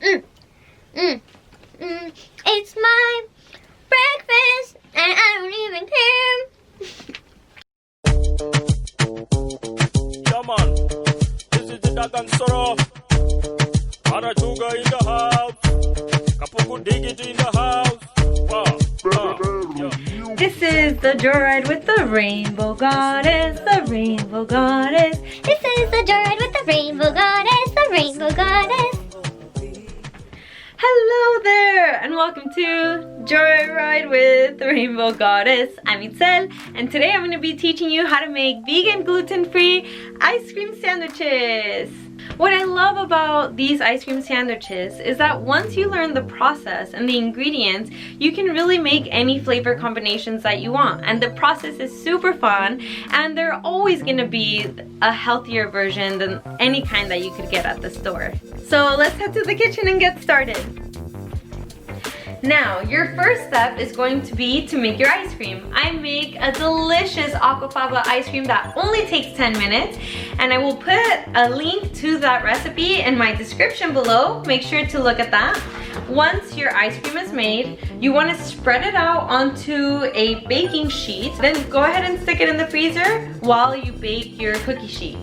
It's my breakfast and I don't even care. Yeah, man. This is the Dagan Soro. Marajuga in the house. Kapuku Digit in the house. Wow. This is the joyride with the rainbow goddess, the rainbow goddess. This is the joyride with the rainbow goddess, the rainbow goddess. Hello there, and welcome to Joyride with the Rainbow Goddess. I'm Itzel, and today I'm going to be teaching you how to make vegan, gluten-free ice cream sandwiches. What I love about these ice cream sandwiches is that once you learn the process and the ingredients, you can really make any flavor combinations that you want. And the process is super fun, and they're always going to be a healthier version than any kind that you could get at the store. So let's head to the kitchen and get started. Now, your first step is going to be to make your ice cream. I make a delicious aquafaba ice cream that only takes 10 minutes, and I will put a link to that recipe in my description below. Make sure to look at that. Once your ice cream is made, you want to spread it out onto a baking sheet. Then go ahead and stick it in the freezer while you bake your cookie sheet.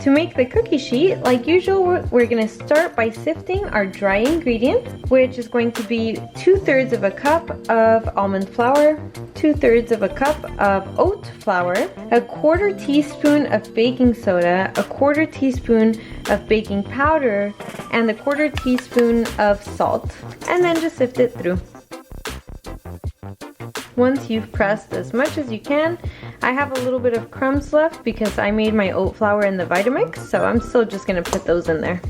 To make the cookie sheet, like usual, we're going to start by sifting our dry ingredients, which is going to be 2/3 of a cup of almond flour, 2/3 of a cup of oat flour, 1/4 teaspoon of baking soda, 1/4 teaspoon of baking powder, and 1/4 teaspoon of salt, and then just sift it through. Once you've pressed as much as you can, I have a little bit of crumbs left because I made my oat flour in the Vitamix, so I'm still just going to put those in there.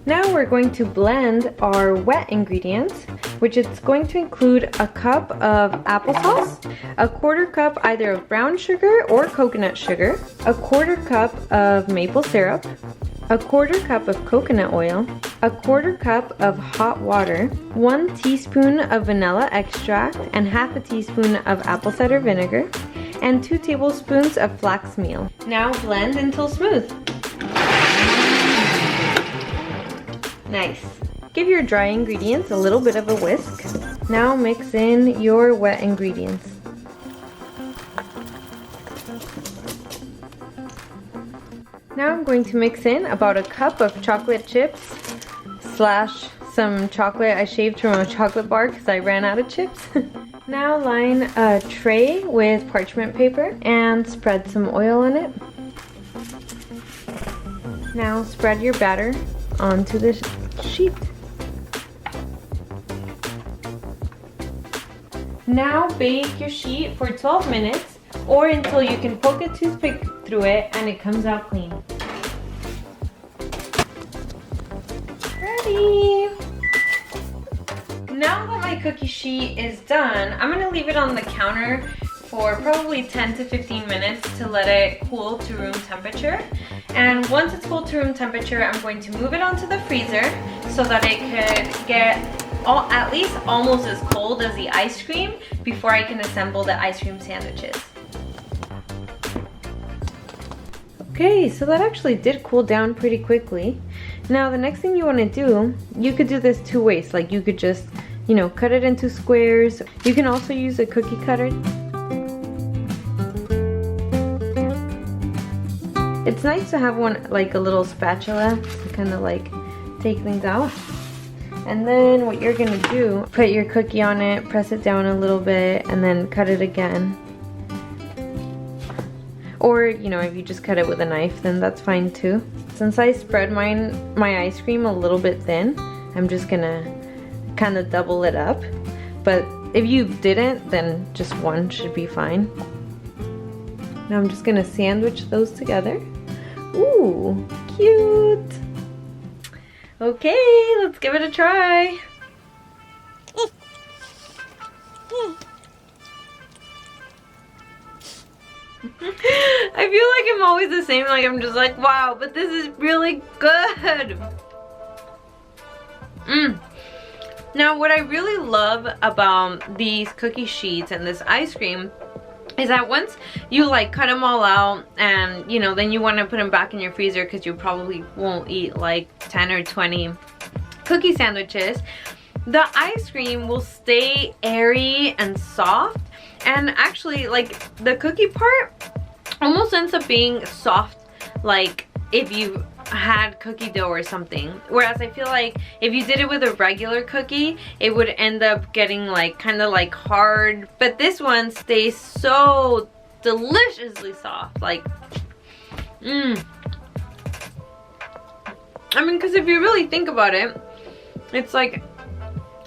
Now we're going to blend our wet ingredients, which is going to include a cup of applesauce, 1/4 cup either of brown sugar or coconut sugar, 1/4 cup of maple syrup, 1/4 cup of coconut oil, 1/4 cup of hot water, 1 teaspoon of vanilla extract, and 1/2 teaspoon of apple cider vinegar, and 2 tablespoons of flax meal. Now blend until smooth. Nice. Give your dry ingredients a little bit of a whisk. Now mix in your wet ingredients. Now I'm going to mix in about a cup of chocolate chips / some chocolate I shaved from a chocolate bar because I ran out of chips. Now line a tray with parchment paper and spread some oil on it. Now spread your batter onto the sheet. Now bake your sheet for 12 minutes or until you can poke a toothpick through it and it comes out clean. Ready! Now that my cookie sheet is done, I'm going to leave it on the counter for probably 10 to 15 minutes to let it cool to room temperature. And once it's cooled to room temperature, I'm going to move it onto the freezer so that it could get at least almost as cold as the ice cream before I can assemble the ice cream sandwiches. Okay, so that actually did cool down pretty quickly. Now the next thing you want to do, you could do this 2 ways. Like you could just, cut it into squares. You can also use a cookie cutter. It's nice to have one, like a little spatula to kind of like take things out. And then what you're gonna do, put your cookie on it, press it down a little bit, and then cut it again. Or, if you just cut it with a knife, then that's fine too. Since I spread my ice cream a little bit thin, I'm just gonna kind of double it up. But if you didn't, then just one should be fine. Now I'm just gonna sandwich those together. Ooh, cute! Okay, let's give it a try. I feel like I'm always the same, like I'm just like, wow, but this is really good. Now what I really love about these cookie sheets and this ice cream is that once you like cut them all out and then you want to put them back in your freezer because you probably won't eat like 10 or 20 cookie sandwiches, the ice cream will stay airy and soft, and actually like the cookie part almost ends up being soft, like if you had cookie dough or something. Whereas I feel like if you did it with a regular cookie, it would end up getting like kind of like hard. But this one stays so deliciously soft, like I mean, because if you really think about it, it's like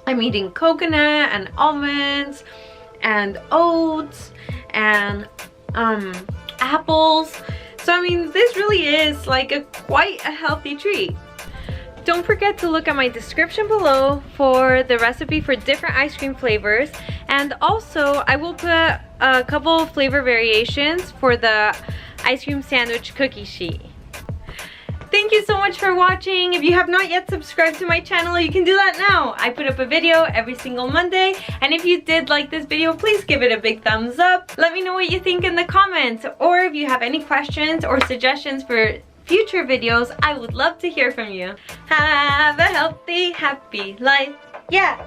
I'm eating coconut and almonds and oats and apples. So I mean, this really is like quite a healthy treat. Don't forget to look at my description below for the recipe for different ice cream flavors, and also I will put a couple flavor variations for the ice cream sandwich cookie sheet. Thank you so much for watching. If you have not yet subscribed to my channel, you can do that now. I put up a video every single Monday, and if you did like this video, please give it a big thumbs up. Let me know what you think in the comments, or if you have any questions or suggestions for future videos, I would love to hear from you. Have a healthy, happy life. Yeah.